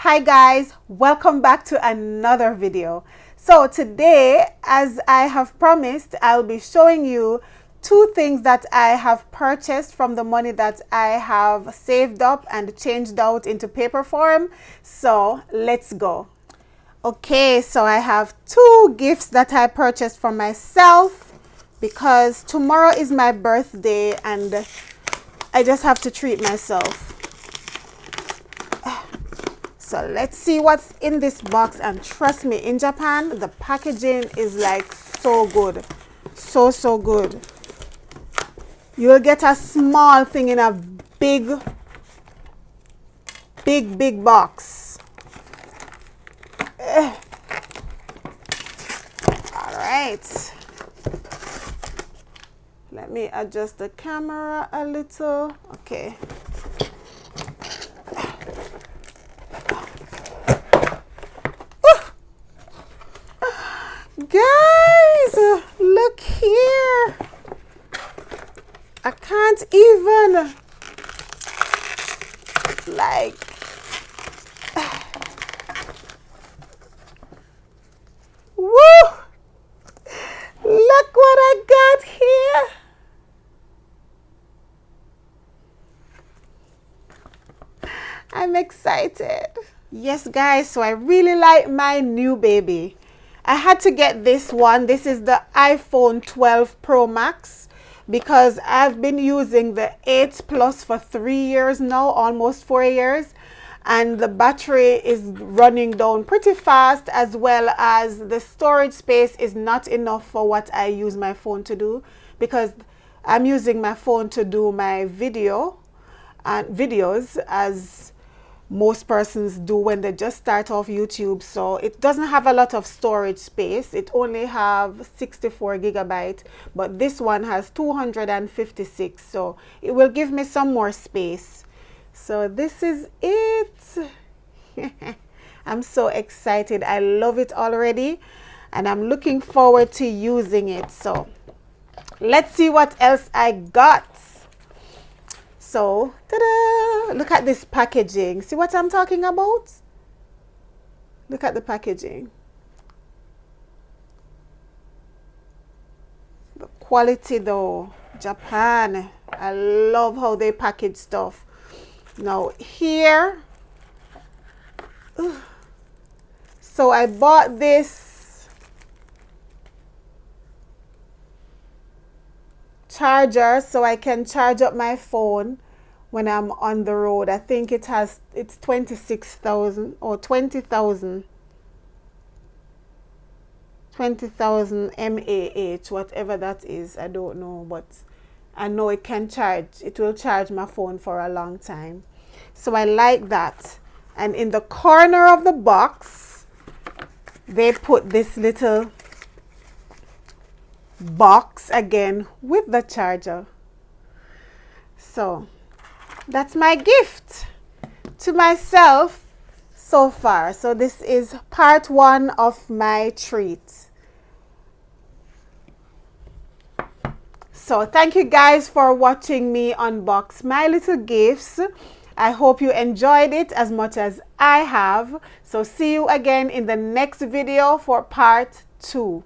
Hi guys, welcome back to another video. So today, as I have promised, I'll be showing you two things that I have purchased from the money that I have saved up and changed out into paper form. So let's go. Okay, so I have two gifts that I purchased for myself because tomorrow is my birthday and I just have to treat myself. So let's see what's in this box, and trust me, in Japan the packaging is like so good, so good. You'll get a small thing in a big box. All right, let me adjust the camera a little. Okay. Guys, look here. I can't even like woo! Look what I got here. I'm excited. Yes guys, so I really like my new baby. I had to get this one. This is the iPhone 12 Pro Max because I've been using the 8 Plus for 3 years now, almost 4 years, and the battery is running down pretty fast, as well as the storage space is not enough for what I use my phone to do, because I'm using my phone to do my videos as most persons do when they just start off YouTube. So it doesn't have a lot of storage space. It only have 64 gigabytes, but this one has 256, so it will give me some more space. So this is it. I'm so excited. I love it already and I'm looking forward to using it. So let's see what else I got. So, ta-da! Look at this packaging. See what I'm talking about? Look at the packaging. The quality though, Japan. I love how they package stuff. Now here, so I bought this charger so I can charge up my phone when I'm on the road. I think it's 26,000 or 20,000 mAh, whatever that is. I don't know, but I know it can charge. It will charge my phone for a long time. So I like that. And in the corner of the box, they put this little box again with the charger. So that's my gift to myself so far. So this is part one of my treat. So thank you guys for watching me unbox my little gifts. I hope you enjoyed it as much as I have. So see you again in the next video for part 2.